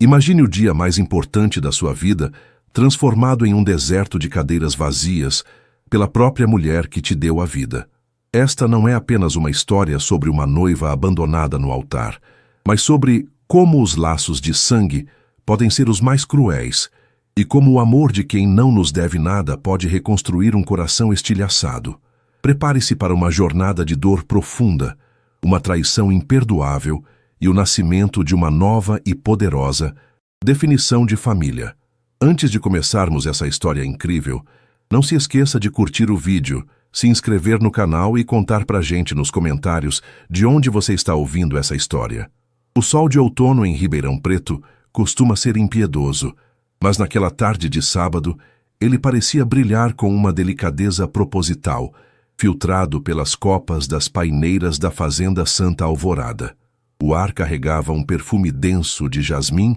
Imagine o dia mais importante da sua vida transformado em um deserto de cadeiras vazias pela própria mulher que te deu a vida. Esta não é apenas uma história sobre uma noiva abandonada no altar, mas sobre como os laços de sangue podem ser os mais cruéis e como o amor de quem não nos deve nada pode reconstruir um coração estilhaçado. Prepare-se para uma jornada de dor profunda, uma traição imperdoável e o nascimento de uma nova e poderosa definição de família. Antes de começarmos essa história incrível, não se esqueça de curtir o vídeo, se inscrever no canal e contar pra gente nos comentários de onde você está ouvindo essa história. O sol de outono em Ribeirão Preto costuma ser impiedoso, mas naquela tarde de sábado ele parecia brilhar com uma delicadeza proposital, filtrado pelas copas das paineiras da Fazenda Santa Alvorada. O ar carregava um perfume denso de jasmim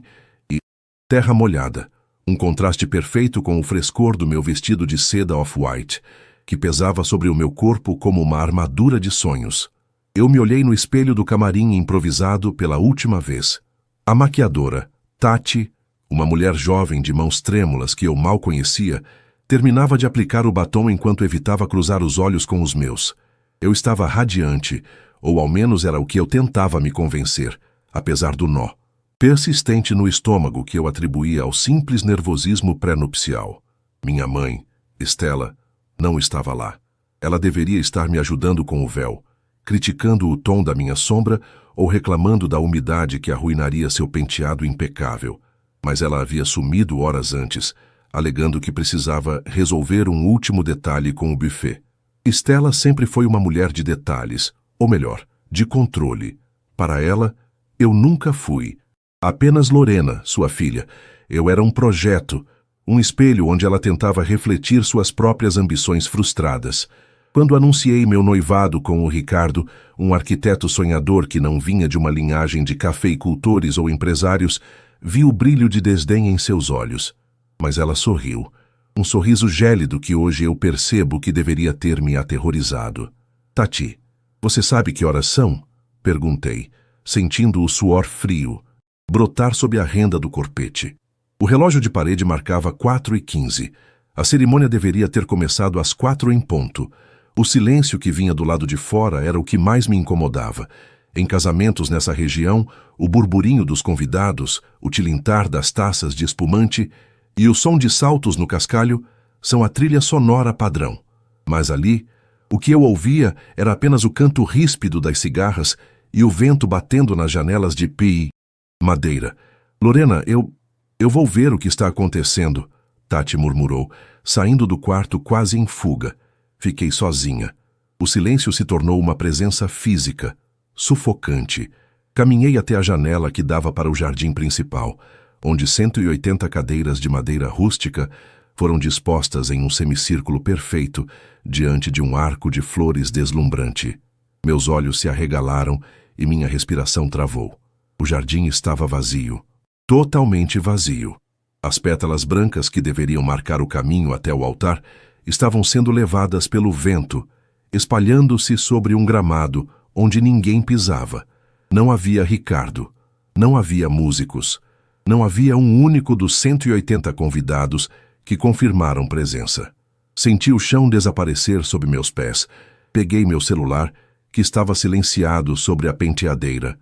e terra molhada, um contraste perfeito com o frescor do meu vestido de seda off-white, que pesava sobre o meu corpo como uma armadura de sonhos. Eu me olhei no espelho do camarim improvisado pela última vez. A maquiadora, Tati, uma mulher jovem de mãos trêmulas que eu mal conhecia, terminava de aplicar o batom enquanto evitava cruzar os olhos com os meus. Eu estava radiante, ou ao menos era o que eu tentava me convencer, apesar do nó persistente no estômago que eu atribuía ao simples nervosismo pré-nupcial. Minha mãe, Estela, não estava lá. Ela deveria estar me ajudando com o véu, criticando o tom da minha sombra ou reclamando da umidade que arruinaria seu penteado impecável. Mas ela havia sumido horas antes, alegando que precisava resolver um último detalhe com o buffet. Estela sempre foi uma mulher de detalhes, ou melhor, de controle. Para ela, eu nunca fui. Apenas Lorena, sua filha. Eu era um projeto, um espelho onde ela tentava refletir suas próprias ambições frustradas. Quando anunciei meu noivado com o Ricardo, um arquiteto sonhador que não vinha de uma linhagem de cafeicultores ou empresários, vi o brilho de desdém em seus olhos. Mas ela sorriu. Um sorriso gélido que hoje eu percebo que deveria ter me aterrorizado. Tati, você sabe que horas são? Perguntei, sentindo o suor frio brotar sob a renda do corpete. O relógio de parede marcava 4h15. A cerimônia deveria ter começado às 4 em ponto. O silêncio que vinha do lado de fora era o que mais me incomodava. Em casamentos nessa região, o burburinho dos convidados, o tilintar das taças de espumante e o som de saltos no cascalho são a trilha sonora padrão. Mas ali, o que eu ouvia era apenas o canto ríspido das cigarras e o vento batendo nas janelas de madeira. Lorena, eu vou ver o que está acontecendo, Tati murmurou, saindo do quarto quase em fuga. Fiquei sozinha. O silêncio se tornou uma presença física, sufocante. Caminhei até a janela que dava para o jardim principal, onde 180 cadeiras de madeira rústica foram dispostas em um semicírculo perfeito diante de um arco de flores deslumbrante. Meus olhos se arregalaram e minha respiração travou. O jardim estava vazio, totalmente vazio. As pétalas brancas que deveriam marcar o caminho até o altar estavam sendo levadas pelo vento, espalhando-se sobre um gramado onde ninguém pisava. Não havia Ricardo, não havia músicos, não havia um único dos 180 convidados que confirmaram presença. Senti o chão desaparecer sob meus pés. Peguei meu celular, que estava silenciado sobre a penteadeira.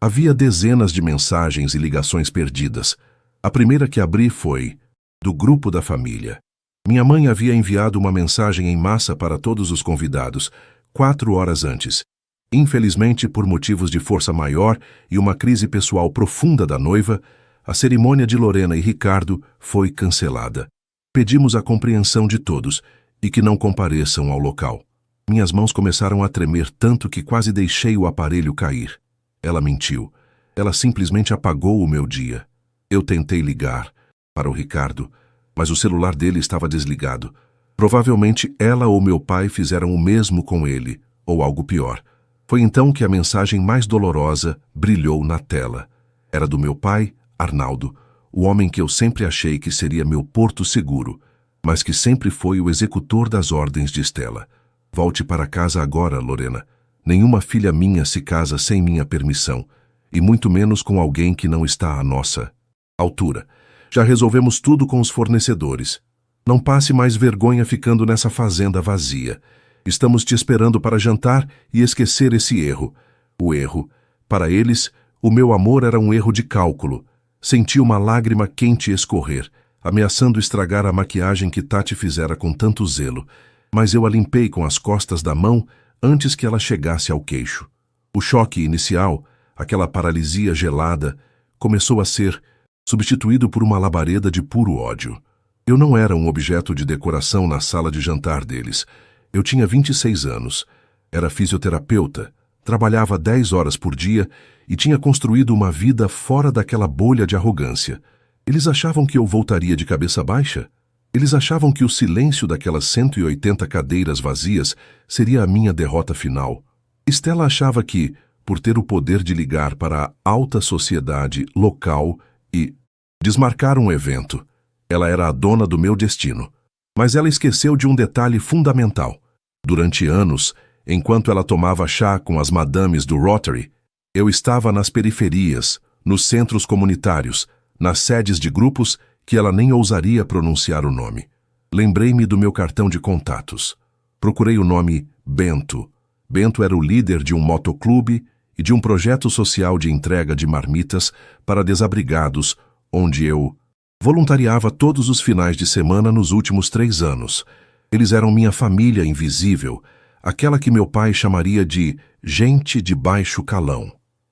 Havia dezenas de mensagens e ligações perdidas. A primeira que abri foi do grupo da família. Minha mãe havia enviado uma mensagem em massa para todos os convidados, 4 horas antes. Infelizmente, por motivos de força maior e uma crise pessoal profunda da noiva, a cerimônia de Lorena e Ricardo foi cancelada. Pedimos a compreensão de todos e que não compareçam ao local. Minhas mãos começaram a tremer tanto que quase deixei o aparelho cair. Ela mentiu. Ela simplesmente apagou o meu dia. Eu tentei ligar para o Ricardo, mas o celular dele estava desligado. Provavelmente ela ou meu pai fizeram o mesmo com ele, ou algo pior. Foi então que a mensagem mais dolorosa brilhou na tela. Era do meu pai, Arnaldo, o homem que eu sempre achei que seria meu porto seguro, mas que sempre foi o executor das ordens de Estela. Volte para casa agora, Lorena. Nenhuma filha minha se casa sem minha permissão, e muito menos com alguém que não está à nossa. Altura. Já resolvemos tudo com os fornecedores. Não passe mais vergonha ficando nessa fazenda vazia. Estamos te esperando para jantar e esquecer esse erro. O erro. Para eles, o meu amor era um erro de cálculo. Senti uma lágrima quente escorrer, ameaçando estragar a maquiagem que Tati fizera com tanto zelo, mas eu a limpei com as costas da mão antes que ela chegasse ao queixo. O choque inicial, aquela paralisia gelada, começou a ser substituído por uma labareda de puro ódio. Eu não era um objeto de decoração na sala de jantar deles. Eu tinha 26 anos, era fisioterapeuta, trabalhava 10 horas por dia e tinha construído uma vida fora daquela bolha de arrogância. Eles achavam que eu voltaria de cabeça baixa? Eles achavam que o silêncio daquelas 180 cadeiras vazias seria a minha derrota final. Estela achava que, por ter o poder de ligar para a alta sociedade local e desmarcar um evento, ela era a dona do meu destino. Mas ela esqueceu de um detalhe fundamental. Durante anos, enquanto ela tomava chá com as madames do Rotary, eu estava nas periferias, nos centros comunitários, nas sedes de grupos que ela nem ousaria pronunciar o nome. Lembrei-me do meu cartão de contatos. Procurei o nome Bento. Bento era o líder de um motoclube e de um projeto social de entrega de marmitas para desabrigados, onde eu voluntariava todos os finais de semana nos últimos 3 anos. Eles eram minha família invisível, aquela que meu pai chamaria de gente de baixo calão.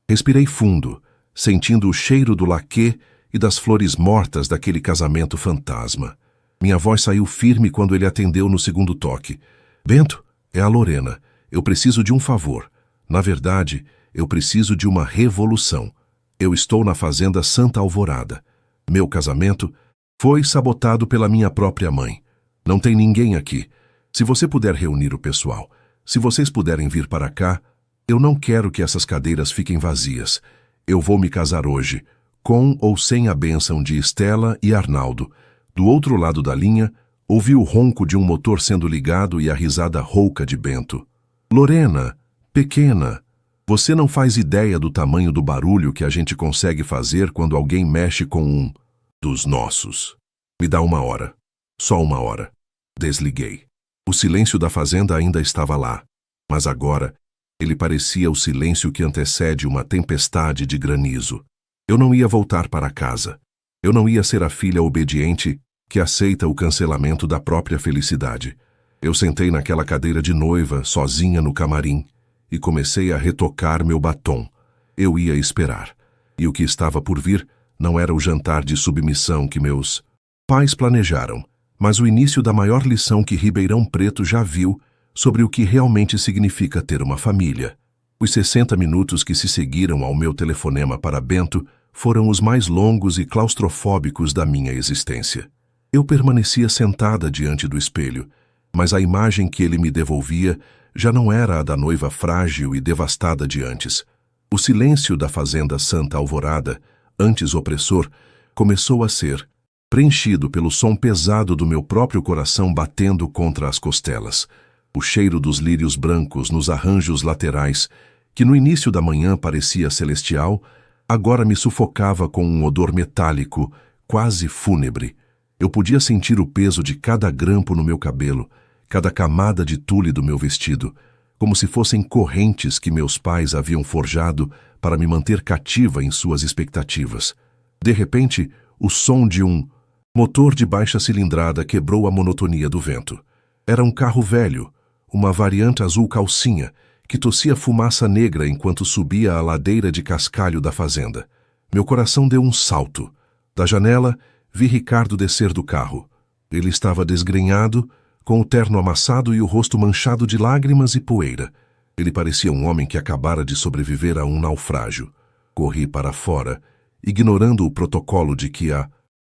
Respirei fundo, sentindo o cheiro do laquê e das flores mortas daquele casamento fantasma. Minha voz saiu firme quando ele atendeu no segundo toque. Bento, é a Lorena. Eu preciso de um favor. Na verdade, eu preciso de uma revolução. Eu estou na fazenda Santa Alvorada. Meu casamento foi sabotado pela minha própria mãe. Não tem ninguém aqui. Se você puder reunir o pessoal, se vocês puderem vir para cá, eu não quero que essas cadeiras fiquem vazias. Eu vou me casar hoje, com ou sem a bênção de Estela e Arnaldo. Do outro lado da linha, ouvi o ronco de um motor sendo ligado e a risada rouca de Bento. Lorena, pequena, você não faz ideia do tamanho do barulho que a gente consegue fazer quando alguém mexe com um dos nossos. Me dá 1 hora. Só 1 hora. Desliguei. O silêncio da fazenda ainda estava lá, mas agora ele parecia o silêncio que antecede uma tempestade de granizo. Eu não ia voltar para casa. Eu não ia ser a filha obediente que aceita o cancelamento da própria felicidade. Eu sentei naquela cadeira de noiva, sozinha no camarim, e comecei a retocar meu batom. Eu ia esperar. E o que estava por vir não era o jantar de submissão que meus pais planejaram, mas o início da maior lição que Ribeirão Preto já viu sobre o que realmente significa ter uma família. Os 60 minutos que se seguiram ao meu telefonema para Bento foram os mais longos e claustrofóbicos da minha existência. Eu permanecia sentada diante do espelho, mas a imagem que ele me devolvia já não era a da noiva frágil e devastada de antes. O silêncio da fazenda Santa Alvorada, antes opressor, começou a ser preenchido pelo som pesado do meu próprio coração batendo contra as costelas. O cheiro dos lírios brancos nos arranjos laterais, que no início da manhã parecia celestial, agora me sufocava com um odor metálico, quase fúnebre. Eu podia sentir o peso de cada grampo no meu cabelo, cada camada de tule do meu vestido, como se fossem correntes que meus pais haviam forjado para me manter cativa em suas expectativas. De repente, o som de um motor de baixa cilindrada quebrou a monotonia do vento. Era um carro velho, uma variante azul calcinha, que tossia fumaça negra enquanto subia a ladeira de cascalho da fazenda. Meu coração deu um salto. Da janela, vi Ricardo descer do carro. Ele estava desgrenhado, com o terno amassado e o rosto manchado de lágrimas e poeira. Ele parecia um homem que acabara de sobreviver a um naufrágio. Corri para fora, ignorando o protocolo de que a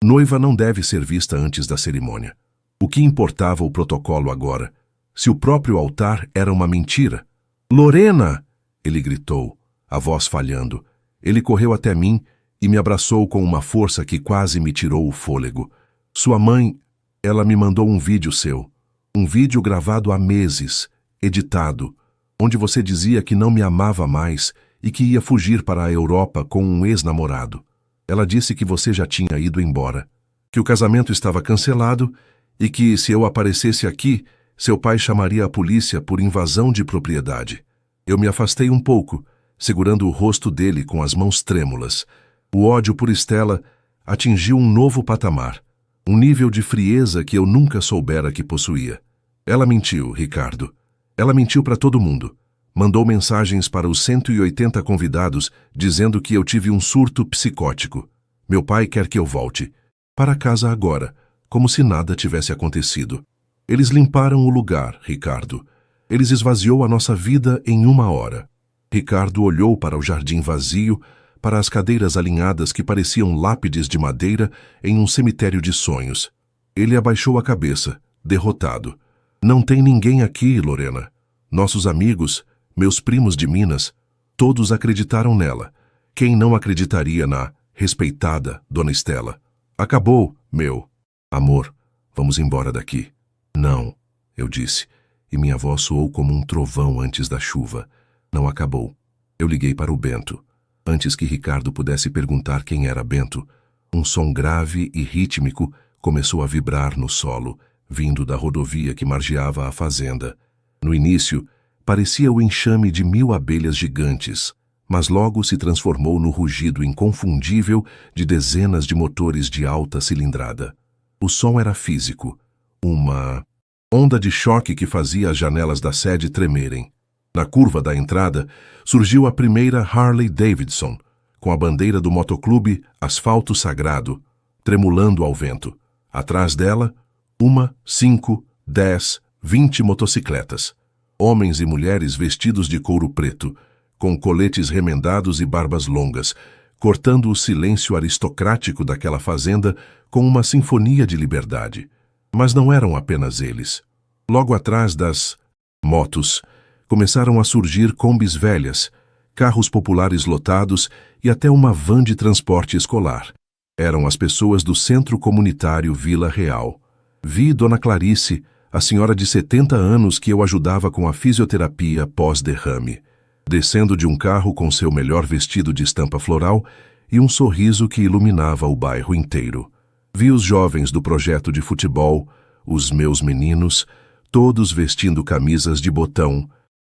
noiva não deve ser vista antes da cerimônia. O que importava o protocolo agora? Se o próprio altar era uma mentira? Lorena! Ele gritou, a voz falhando. Ele correu até mim e me abraçou com uma força que quase me tirou o fôlego. Sua mãe, ela me mandou um vídeo seu. Um vídeo gravado há meses, editado, onde você dizia que não me amava mais e que ia fugir para a Europa com um ex-namorado. Ela disse que você já tinha ido embora, que o casamento estava cancelado e que, se eu aparecesse aqui, seu pai chamaria a polícia por invasão de propriedade. Eu me afastei um pouco, segurando o rosto dele com as mãos trêmulas. O ódio por Stella atingiu um novo patamar, um nível de frieza que eu nunca soubera que possuía. Ela mentiu, Ricardo. Ela mentiu para todo mundo. Mandou mensagens para os 180 convidados dizendo que eu tive um surto psicótico. Meu pai quer que eu volte para casa agora, como se nada tivesse acontecido. Eles limparam o lugar, Ricardo. Eles esvaziou a nossa vida em 1 hora. Ricardo olhou para o jardim vazio, para as cadeiras alinhadas que pareciam lápides de madeira em um cemitério de sonhos. Ele abaixou a cabeça, derrotado. Não tem ninguém aqui, Lorena. Nossos amigos, meus primos de Minas, todos acreditaram nela. Quem não acreditaria na respeitada Dona Stella? Acabou, meu amor. Vamos embora daqui. Não, eu disse, e minha voz soou como um trovão antes da chuva. Não acabou. Eu liguei para o Bento. Antes que Ricardo pudesse perguntar quem era Bento, um som grave e rítmico começou a vibrar no solo, vindo da rodovia que margeava a fazenda. No início, parecia o enxame de 1000 abelhas gigantes, mas logo se transformou no rugido inconfundível de dezenas de motores de alta cilindrada. O som era físico, uma onda de choque que fazia as janelas da sede tremerem. Na curva da entrada, surgiu a primeira Harley Davidson, com a bandeira do motoclube Asfalto Sagrado, tremulando ao vento. Atrás dela, 1, 5, 10, 20 motocicletas. Homens e mulheres vestidos de couro preto, com coletes remendados e barbas longas, cortando o silêncio aristocrático daquela fazenda com uma sinfonia de liberdade. Mas não eram apenas eles. Logo atrás das motos, começaram a surgir combis velhas, carros populares lotados e até uma van de transporte escolar. Eram as pessoas do Centro Comunitário Vila Real. Vi Dona Clarice, a senhora de 70 anos que eu ajudava com a fisioterapia pós-derrame, descendo de um carro com seu melhor vestido de estampa floral e um sorriso que iluminava o bairro inteiro. Vi os jovens do projeto de futebol, os meus meninos, todos vestindo camisas de botão,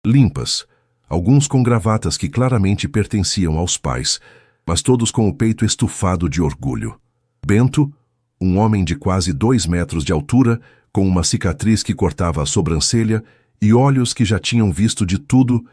limpas, alguns com gravatas que claramente pertenciam aos pais, mas todos com o peito estufado de orgulho. Bento, um homem de quase 2 metros de altura, com uma cicatriz que cortava a sobrancelha e olhos que já tinham visto de tudo,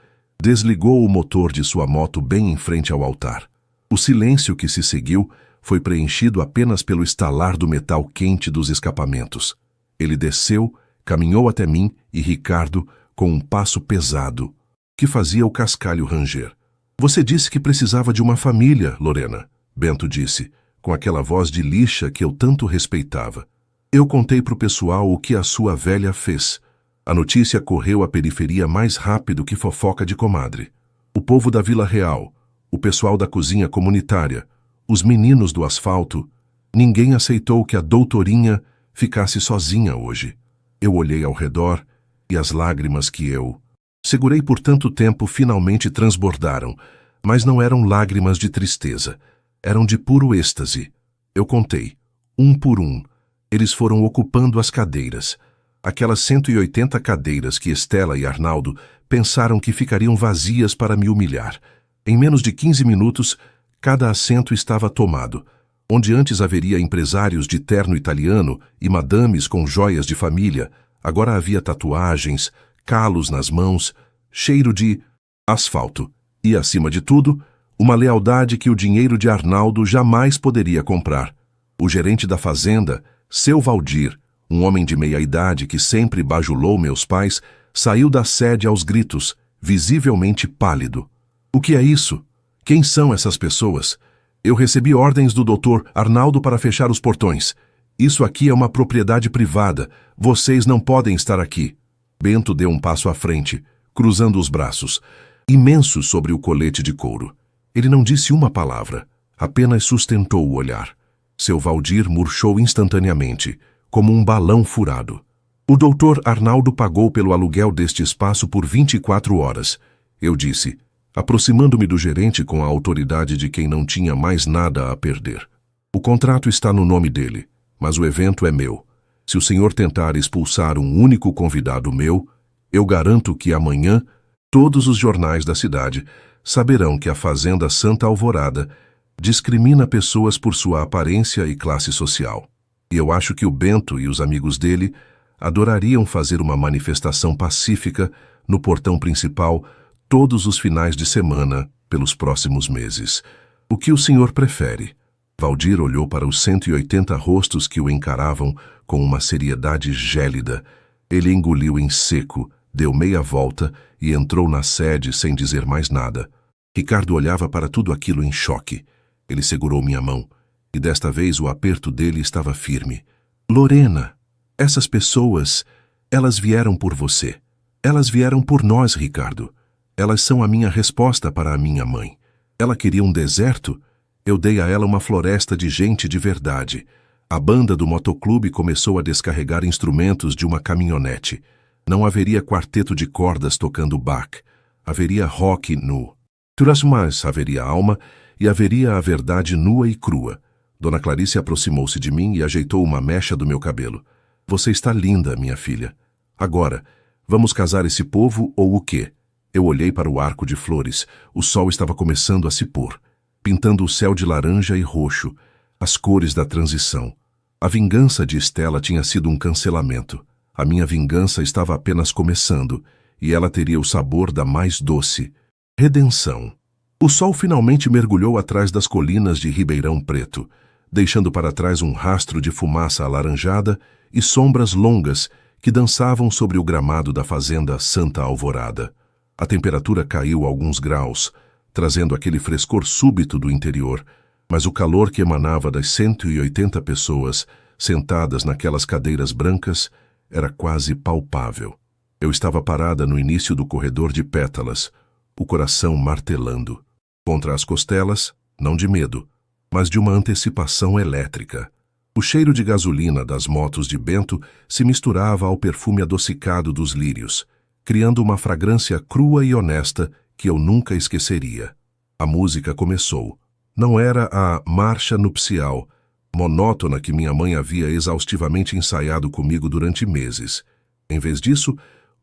desligou o motor de sua moto bem em frente ao altar. O silêncio que se seguiu foi preenchido apenas pelo estalar do metal quente dos escapamentos. Ele desceu, caminhou até mim e Ricardo, com um passo pesado, que fazia o cascalho ranger. Você disse que precisava de uma família, Lorena, Bento disse, com aquela voz de lixa que eu tanto respeitava. Eu contei para o pessoal o que a sua velha fez. A notícia correu à periferia mais rápido que fofoca de comadre. O povo da Vila Real, o pessoal da cozinha comunitária, os meninos do asfalto, ninguém aceitou que a doutorinha ficasse sozinha hoje. Eu olhei ao redor e as lágrimas que eu segurei por tanto tempo finalmente transbordaram, mas não eram lágrimas de tristeza, eram de puro êxtase. Eu contei, um por um. Eles foram ocupando as cadeiras. Aquelas 180 cadeiras que Stella e Arnaldo pensaram que ficariam vazias para me humilhar. Em menos de 15 minutos, cada assento estava tomado. Onde antes haveria empresários de terno italiano e madames com joias de família, agora havia tatuagens, calos nas mãos, cheiro de asfalto e, acima de tudo, uma lealdade que o dinheiro de Arnaldo jamais poderia comprar. O gerente da fazenda, seu Valdir, um homem de meia-idade que sempre bajulou meus pais, saiu da sede aos gritos, visivelmente pálido. O que é isso? Quem são essas pessoas? Eu recebi ordens do Dr. Arnaldo para fechar os portões. Isso aqui é uma propriedade privada. Vocês não podem estar aqui. Bento deu um passo à frente, cruzando os braços, imensos sobre o colete de couro. Ele não disse uma palavra, apenas sustentou o olhar. Seu Valdir murchou instantaneamente, como um balão furado. O Dr. Arnaldo pagou pelo aluguel deste espaço por 24 horas. Eu disse, aproximando-me do gerente com a autoridade de quem não tinha mais nada a perder. O contrato está no nome dele, mas o evento é meu. Se o senhor tentar expulsar um único convidado meu, eu garanto que amanhã todos os jornais da cidade saberão que a Fazenda Santa Alvorada discrimina pessoas por sua aparência e classe social. E eu acho que o Bento e os amigos dele adorariam fazer uma manifestação pacífica no portão principal todos os finais de semana pelos próximos meses. O que o senhor prefere? Valdir olhou para os 180 rostos que o encaravam com uma seriedade gélida. Ele engoliu em seco, deu meia volta e entrou na sede sem dizer mais nada. Ricardo olhava para tudo aquilo em choque. Ele segurou minha mão, e desta vez o aperto dele estava firme. Lorena, essas pessoas, elas vieram por você. Elas vieram por nós, Ricardo. Elas são a minha resposta para a minha mãe. Ela queria um deserto? Eu dei a ela uma floresta de gente de verdade. A banda do motoclube começou a descarregar instrumentos de uma caminhonete. Não haveria quarteto de cordas tocando Bach. Haveria rock nu. Mas haveria alma e haveria a verdade nua e crua. Dona Clarice aproximou-se de mim e ajeitou uma mecha do meu cabelo. Você está linda, minha filha. Agora, vamos casar esse povo ou o quê? Eu olhei para o arco de flores. O sol estava começando a se pôr, pintando o céu de laranja e roxo, as cores da transição. A vingança de Estela tinha sido um cancelamento. A minha vingança estava apenas começando, e ela teria o sabor da mais doce redenção. O sol finalmente mergulhou atrás das colinas de Ribeirão Preto, deixando para trás um rastro de fumaça alaranjada e sombras longas que dançavam sobre o gramado da fazenda Santa Alvorada. A temperatura caiu alguns graus, trazendo aquele frescor súbito do interior, mas o calor que emanava das 180 pessoas sentadas naquelas cadeiras brancas era quase palpável. Eu estava parada no início do corredor de pétalas, o coração martelando. Contra as costelas, não de medo, mas de uma antecipação elétrica. O cheiro de gasolina das motos de Bento se misturava ao perfume adocicado dos lírios, criando uma fragrância crua e honesta que eu nunca esqueceria. A música começou. Não era a marcha nupcial, monótona que minha mãe havia exaustivamente ensaiado comigo durante meses. Em vez disso,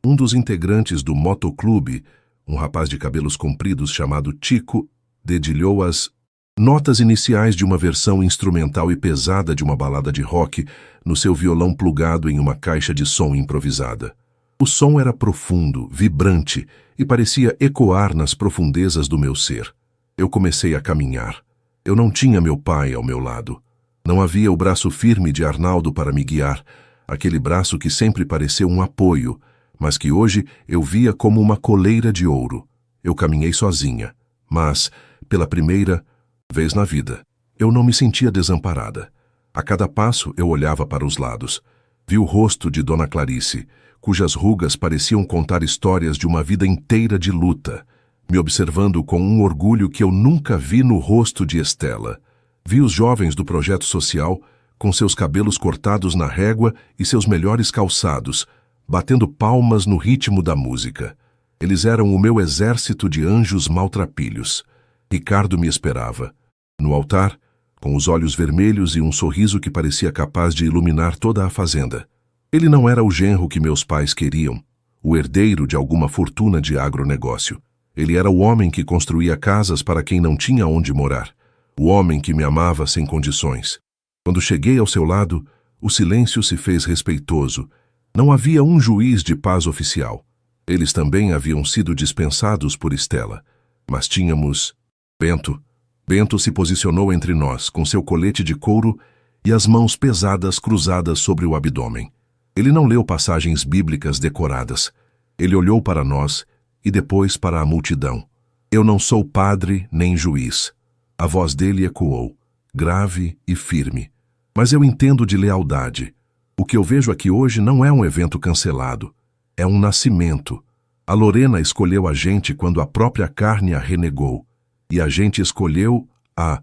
um dos integrantes do motoclube, um rapaz de cabelos compridos chamado Tico, dedilhou as notas iniciais de uma versão instrumental e pesada de uma balada de rock no seu violão plugado em uma caixa de som improvisada. O som era profundo, vibrante e parecia ecoar nas profundezas do meu ser. Eu comecei a caminhar. Eu não tinha meu pai ao meu lado. Não havia o braço firme de Arnaldo para me guiar, aquele braço que sempre pareceu um apoio, mas que hoje eu via como uma coleira de ouro. Eu caminhei sozinha, mas, pela primeira vez na vida, eu não me sentia desamparada. A cada passo eu olhava para os lados. Vi o rosto de Dona Clarice, cujas rugas pareciam contar histórias de uma vida inteira de luta, me observando com um orgulho que eu nunca vi no rosto de Estela. Vi os jovens do projeto social, com seus cabelos cortados na régua e seus melhores calçados, batendo palmas no ritmo da música. Eles eram o meu exército de anjos maltrapilhos. Ricardo me esperava. No altar, com os olhos vermelhos e um sorriso que parecia capaz de iluminar toda a fazenda. Ele não era o genro que meus pais queriam, o herdeiro de alguma fortuna de agronegócio. Ele era o homem que construía casas para quem não tinha onde morar. O homem que me amava sem condições. Quando cheguei ao seu lado, o silêncio se fez respeitoso. Não havia um juiz de paz oficial. Eles também haviam sido dispensados por Estela. Mas tínhamos Bento. Bento se posicionou entre nós, com seu colete de couro e as mãos pesadas cruzadas sobre o abdômen. Ele não leu passagens bíblicas decoradas. Ele olhou para nós e depois para a multidão. Eu não sou padre nem juiz. A voz dele ecoou, grave e firme. Mas eu entendo de lealdade. O que eu vejo aqui hoje não é um evento cancelado. É um nascimento. A Lorena escolheu a gente quando a própria carne a renegou. E a gente escolheu a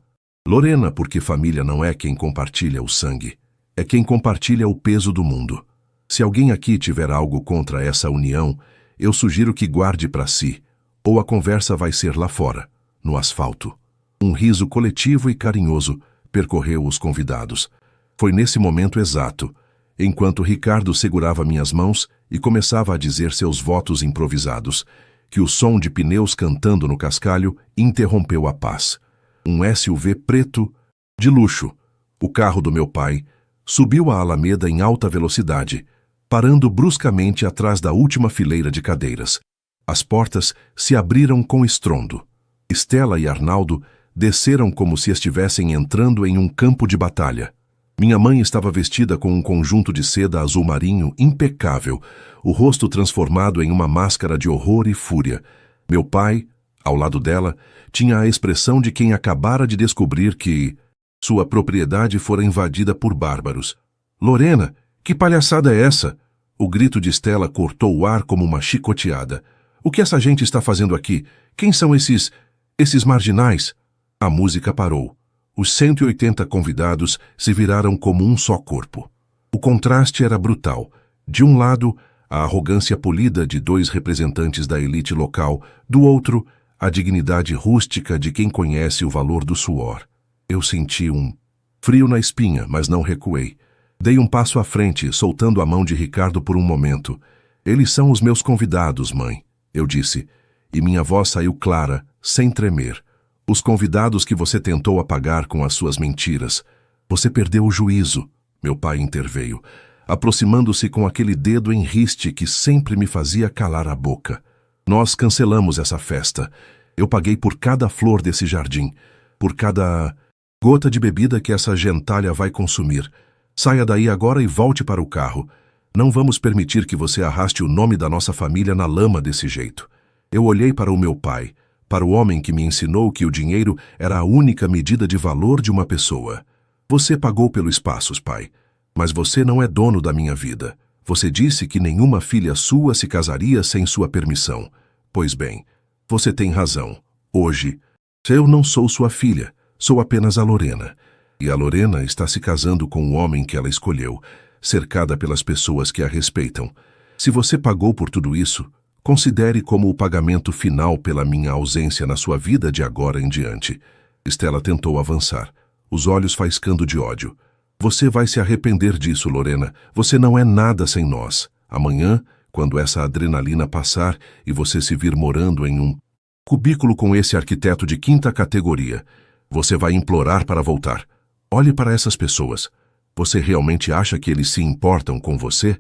Lorena porque família não é quem compartilha o sangue. É quem compartilha o peso do mundo. Se alguém aqui tiver algo contra essa união, eu sugiro que guarde para si, ou a conversa vai ser lá fora, no asfalto. Um riso coletivo e carinhoso percorreu os convidados. Foi nesse momento exato, enquanto Ricardo segurava minhas mãos e começava a dizer seus votos improvisados, que o som de pneus cantando no cascalho interrompeu a paz. Um SUV preto, de luxo, o carro do meu pai, subiu a Alameda em alta velocidade, parando bruscamente atrás da última fileira de cadeiras. As portas se abriram com estrondo. Estela e Arnaldo desceram como se estivessem entrando em um campo de batalha. Minha mãe estava vestida com um conjunto de seda azul marinho impecável, o rosto transformado em uma máscara de horror e fúria. Meu pai, ao lado dela, tinha a expressão de quem acabara de descobrir que sua propriedade fora invadida por bárbaros. "Lorena, que palhaçada é essa?" O grito de Estela cortou o ar como uma chicoteada. "O que essa gente está fazendo aqui? Quem são esses marginais?" A música parou. Os 180 convidados se viraram como um só corpo. O contraste era brutal. De um lado, a arrogância polida de dois representantes da elite local, do outro, a dignidade rústica de quem conhece o valor do suor. Eu senti um frio na espinha, mas não recuei. Dei um passo à frente, soltando a mão de Ricardo por um momento. "Eles são os meus convidados, mãe", eu disse, e minha voz saiu clara, sem tremer. "Os convidados que você tentou apagar com as suas mentiras. Você perdeu o juízo", meu pai interveio, aproximando-se com aquele dedo em riste que sempre me fazia calar a boca. "Nós cancelamos essa festa. Eu paguei por cada flor desse jardim, por cada gota de bebida que essa gentalha vai consumir. Saia daí agora e volte para o carro. Não vamos permitir que você arraste o nome da nossa família na lama desse jeito." Eu olhei para o meu pai, para o homem que me ensinou que o dinheiro era a única medida de valor de uma pessoa. "Você pagou pelo espaço, pai, mas você não é dono da minha vida. Você disse que nenhuma filha sua se casaria sem sua permissão. Pois bem, você tem razão. Hoje, eu não sou sua filha, sou apenas a Lorena. E a Lorena está se casando com o homem que ela escolheu, cercada pelas pessoas que a respeitam. Se você pagou por tudo isso, considere como o pagamento final pela minha ausência na sua vida de agora em diante." Estela tentou avançar, os olhos faiscando de ódio. "Você vai se arrepender disso, Lorena. Você não é nada sem nós. Amanhã, quando essa adrenalina passar e você se vir morando em um cubículo com esse arquiteto de 5ª categoria, você vai implorar para voltar. Olhe para essas pessoas. Você realmente acha que eles se importam com você?"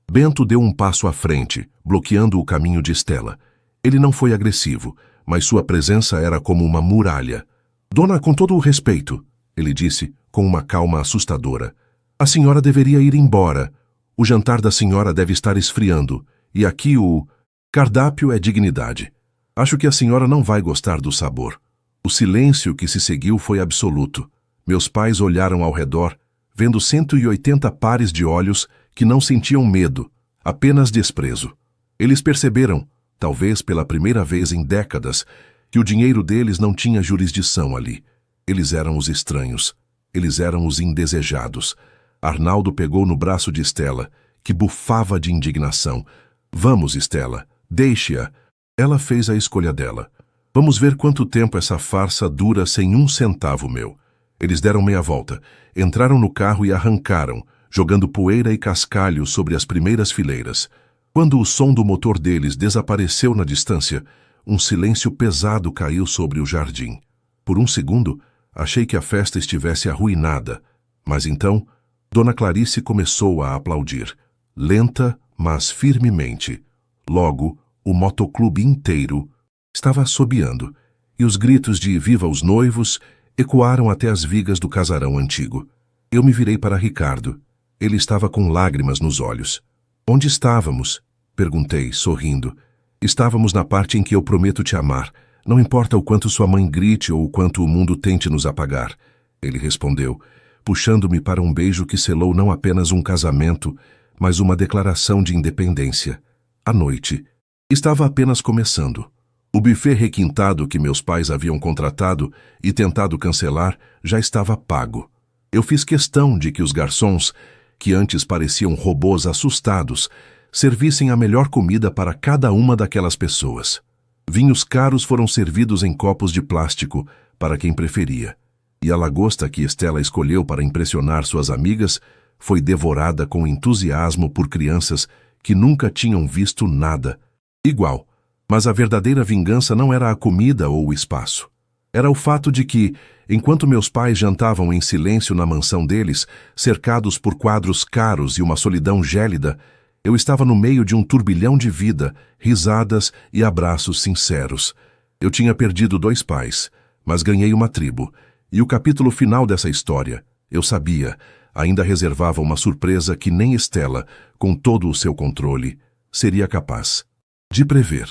Bento deu um passo à frente, bloqueando o caminho de Estela. Ele não foi agressivo, mas sua presença era como uma muralha. "Dona, com todo o respeito", ele disse, com uma calma assustadora, "a senhora deveria ir embora. O jantar da senhora deve estar esfriando, e aqui o cardápio é dignidade. Acho que a senhora não vai gostar do sabor." O silêncio que se seguiu foi absoluto. Meus pais olharam ao redor, vendo 180 pares de olhos que não sentiam medo, apenas desprezo. Eles perceberam, talvez pela primeira vez em décadas, que o dinheiro deles não tinha jurisdição ali. Eles eram os estranhos. Eles eram os indesejados. Arnaldo pegou no braço de Estela, que bufava de indignação. "Vamos, Estela, deixe-a." Ela fez a escolha dela. "Vamos ver quanto tempo essa farsa dura sem um centavo meu." Eles deram meia volta, entraram no carro e arrancaram, jogando poeira e cascalho sobre as primeiras fileiras. Quando o som do motor deles desapareceu na distância, um silêncio pesado caiu sobre o jardim. Por um segundo, achei que a festa estivesse arruinada, mas então, Dona Clarice começou a aplaudir, lenta, mas firmemente. Logo, o motoclube inteiro estava assobiando, e os gritos de "Viva os noivos" ecoaram até as vigas do casarão antigo. Eu me virei para Ricardo. Ele estava com lágrimas nos olhos. "Onde estávamos?" perguntei, sorrindo. "Estávamos na parte em que eu prometo te amar. Não importa o quanto sua mãe grite ou o quanto o mundo tente nos apagar." Ele respondeu, puxando-me para um beijo que selou não apenas um casamento, mas uma declaração de independência. A noite estava apenas começando. O buffet requintado que meus pais haviam contratado e tentado cancelar já estava pago. Eu fiz questão de que os garçons, que antes pareciam robôs assustados, servissem a melhor comida para cada uma daquelas pessoas. Vinhos caros foram servidos em copos de plástico para quem preferia. E a lagosta que Estela escolheu para impressionar suas amigas foi devorada com entusiasmo por crianças que nunca tinham visto nada igual. Mas a verdadeira vingança não era a comida ou o espaço. Era o fato de que, enquanto meus pais jantavam em silêncio na mansão deles, cercados por quadros caros e uma solidão gélida, eu estava no meio de um turbilhão de vida, risadas e abraços sinceros. Eu tinha perdido 2 pais, mas ganhei uma tribo. E o capítulo final dessa história, eu sabia, ainda reservava uma surpresa que nem Estela, com todo o seu controle, seria capaz de prever.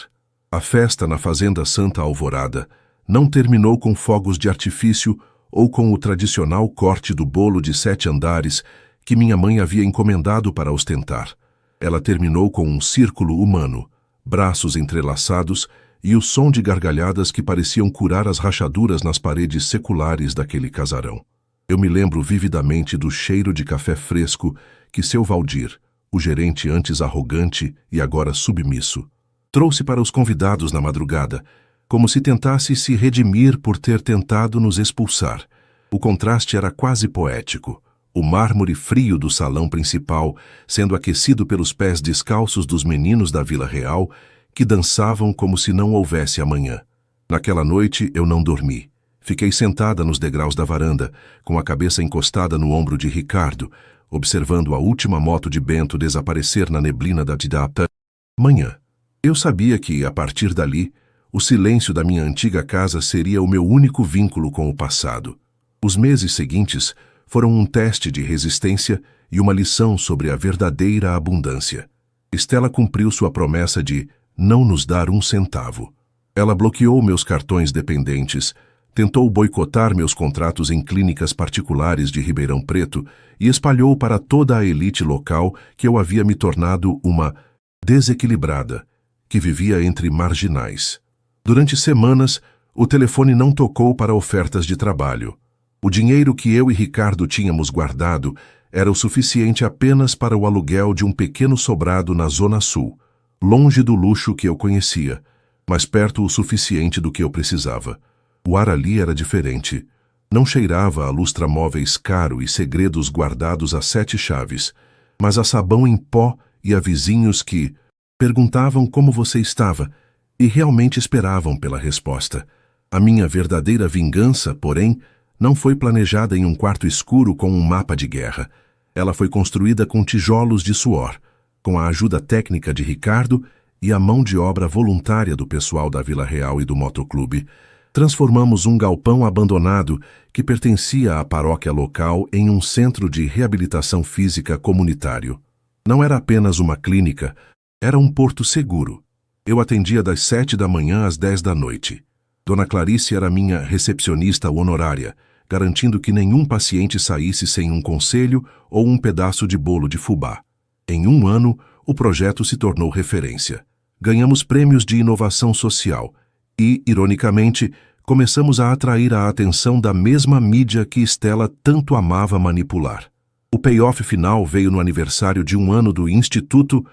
A festa na Fazenda Santa Alvorada não terminou com fogos de artifício ou com o tradicional corte do bolo de 7 andares que minha mãe havia encomendado para ostentar. Ela terminou com um círculo humano, braços entrelaçados e o som de gargalhadas que pareciam curar as rachaduras nas paredes seculares daquele casarão. Eu me lembro vividamente do cheiro de café fresco que seu Valdir, o gerente antes arrogante e agora submisso, trouxe para os convidados na madrugada, como se tentasse se redimir por ter tentado nos expulsar. O contraste era quase poético. O mármore frio do salão principal sendo aquecido pelos pés descalços dos meninos da Vila Real, que dançavam como se não houvesse amanhã. Naquela noite eu não dormi. Fiquei sentada nos degraus da varanda, com a cabeça encostada no ombro de Ricardo, observando a última moto de Bento desaparecer na neblina da Didapa. Manhã. Eu sabia que, a partir dali, o silêncio da minha antiga casa seria o meu único vínculo com o passado. Os meses seguintes foram um teste de resistência e uma lição sobre a verdadeira abundância. Estela cumpriu sua promessa de não nos dar um centavo. Ela bloqueou meus cartões dependentes, tentou boicotar meus contratos em clínicas particulares de Ribeirão Preto e espalhou para toda a elite local que eu havia me tornado uma desequilibrada, que vivia entre marginais. Durante semanas, o telefone não tocou para ofertas de trabalho. O dinheiro que eu e Ricardo tínhamos guardado era o suficiente apenas para o aluguel de um pequeno sobrado na Zona Sul, longe do luxo que eu conhecia, mas perto o suficiente do que eu precisava. O ar ali era diferente. Não cheirava a lustramóveis caro e segredos guardados a 7 chaves, mas a sabão em pó e a vizinhos que perguntavam como você estava e realmente esperavam pela resposta. A minha verdadeira vingança, porém, não foi planejada em um quarto escuro com um mapa de guerra. Ela foi construída com tijolos de suor, com a ajuda técnica de Ricardo e a mão de obra voluntária do pessoal da Vila Real e do motoclube. Transformamos um galpão abandonado que pertencia à paróquia local em um centro de reabilitação física comunitário. Não era apenas uma clínica, era um porto seguro. Eu atendia das 7 da manhã às 10 da noite. Dona Clarice era minha recepcionista honorária, garantindo que nenhum paciente saísse sem um conselho ou um pedaço de bolo de fubá. Em 1 ano, o projeto se tornou referência. Ganhamos prêmios de inovação social e, ironicamente, começamos a atrair a atenção da mesma mídia que Estela tanto amava manipular. O payoff final veio no aniversário de 1 ano do Instituto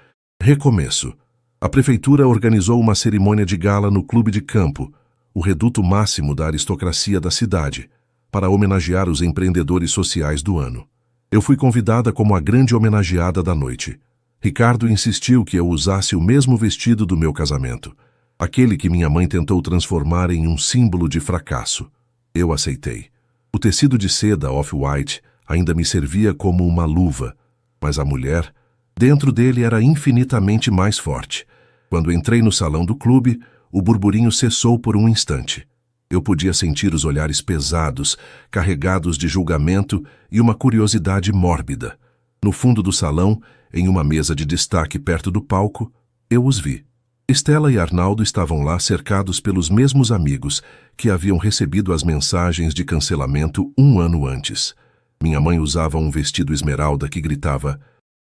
Recomeço. A prefeitura organizou uma cerimônia de gala no Clube de Campo, o reduto máximo da aristocracia da cidade, para homenagear os empreendedores sociais do ano. Eu fui convidada como a grande homenageada da noite. Ricardo insistiu que eu usasse o mesmo vestido do meu casamento, aquele que minha mãe tentou transformar em um símbolo de fracasso. Eu aceitei. O tecido de seda off-white ainda me servia como uma luva, mas a mulher, dentro dele, era infinitamente mais forte. Quando entrei no salão do clube, o burburinho cessou por um instante. Eu podia sentir os olhares pesados, carregados de julgamento e uma curiosidade mórbida. No fundo do salão, em uma mesa de destaque perto do palco, eu os vi. Estela e Arnaldo estavam lá cercados pelos mesmos amigos que haviam recebido as mensagens de cancelamento 1 ano antes. Minha mãe usava um vestido esmeralda que gritava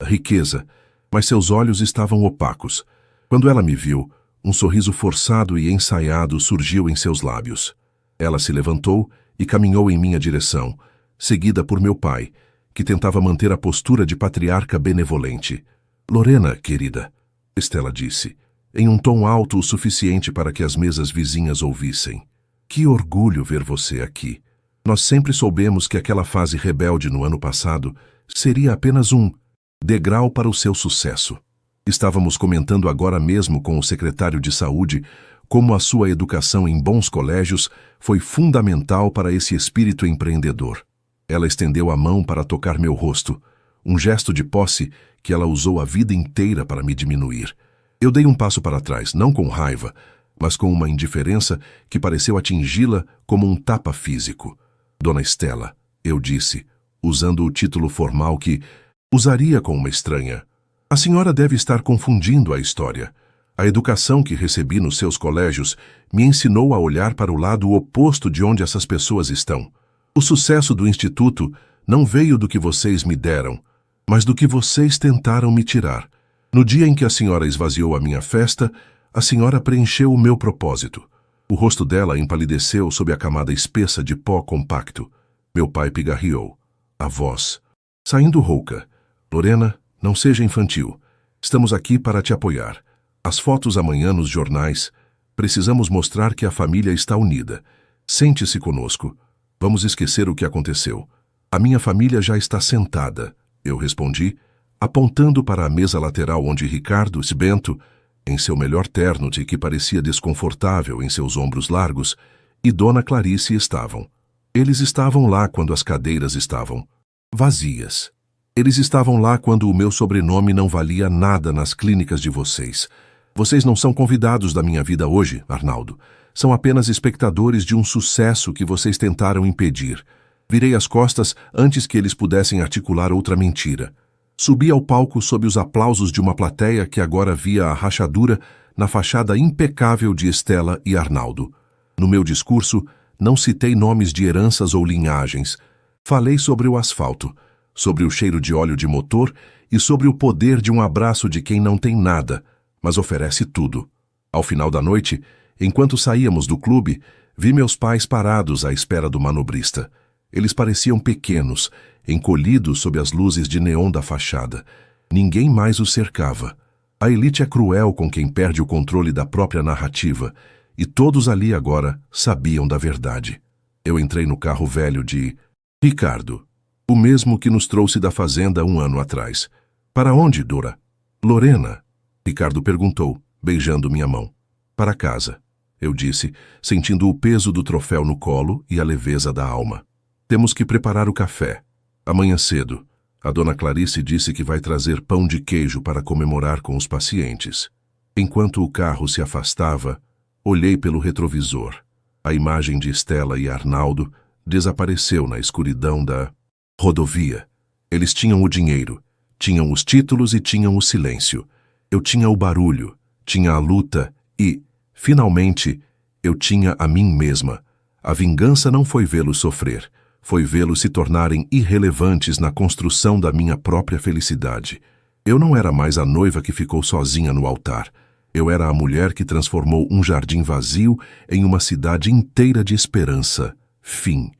riqueza, mas seus olhos estavam opacos. Quando ela me viu, um sorriso forçado e ensaiado surgiu em seus lábios. Ela se levantou e caminhou em minha direção, seguida por meu pai, que tentava manter a postura de patriarca benevolente. Lorena, querida, Estela disse, em um tom alto o suficiente para que as mesas vizinhas ouvissem. Que orgulho ver você aqui. Nós sempre soubemos que aquela fase rebelde no ano passado seria apenas um degrau para o seu sucesso. Estávamos comentando agora mesmo com o secretário de saúde como a sua educação em bons colégios foi fundamental para esse espírito empreendedor. Ela estendeu a mão para tocar meu rosto, um gesto de posse que ela usou a vida inteira para me diminuir. Eu dei um passo para trás, não com raiva, mas com uma indiferença que pareceu atingi-la como um tapa físico. Dona Estela, eu disse, usando o título formal que usaria com uma estranha. A senhora deve estar confundindo a história. A educação que recebi nos seus colégios me ensinou a olhar para o lado oposto de onde essas pessoas estão. O sucesso do instituto não veio do que vocês me deram, mas do que vocês tentaram me tirar. No dia em que a senhora esvaziou a minha festa, a senhora preencheu o meu propósito. O rosto dela empalideceu sob a camada espessa de pó compacto. Meu pai pigarreou. A voz, saindo rouca. Lorena, não seja infantil. Estamos aqui para te apoiar. As fotos amanhã nos jornais. Precisamos mostrar que a família está unida. Sente-se conosco. Vamos esquecer o que aconteceu. A minha família já está sentada, eu respondi, apontando para a mesa lateral onde Ricardo Bento, em seu melhor terno de que parecia desconfortável em seus ombros largos, e Dona Clarice estavam. Eles estavam lá quando as cadeiras estavam vazias. Eles estavam lá quando o meu sobrenome não valia nada nas clínicas de vocês. Vocês não são convidados da minha vida hoje, Arnaldo. São apenas espectadores de um sucesso que vocês tentaram impedir. Virei as costas antes que eles pudessem articular outra mentira. Subi ao palco sob os aplausos de uma plateia que agora via a rachadura na fachada impecável de Estela e Arnaldo. No meu discurso, não citei nomes de heranças ou linhagens. Falei sobre o asfalto, sobre o cheiro de óleo de motor e sobre o poder de um abraço de quem não tem nada, mas oferece tudo. Ao final da noite, enquanto saíamos do clube, vi meus pais parados à espera do manobrista. Eles pareciam pequenos, encolhidos sob as luzes de neon da fachada. Ninguém mais os cercava. A elite é cruel com quem perde o controle da própria narrativa, e todos ali agora sabiam da verdade. Eu entrei no carro velho de Ricardo, o mesmo que nos trouxe da fazenda 1 ano atrás. Para onde, Dora? Lorena, Ricardo perguntou, beijando minha mão. Para casa, eu disse, sentindo o peso do troféu no colo e a leveza da alma. Temos que preparar o café. Amanhã cedo, a Dona Clarice disse que vai trazer pão de queijo para comemorar com os pacientes. Enquanto o carro se afastava, olhei pelo retrovisor. A imagem de Estela e Arnaldo desapareceu na escuridão da rodovia. Eles tinham o dinheiro, tinham os títulos e tinham o silêncio. Eu tinha o barulho, tinha a luta e, finalmente, eu tinha a mim mesma. A vingança não foi vê-los sofrer, foi vê-los se tornarem irrelevantes na construção da minha própria felicidade. Eu não era mais a noiva que ficou sozinha no altar. Eu era a mulher que transformou um jardim vazio em uma cidade inteira de esperança. Fim.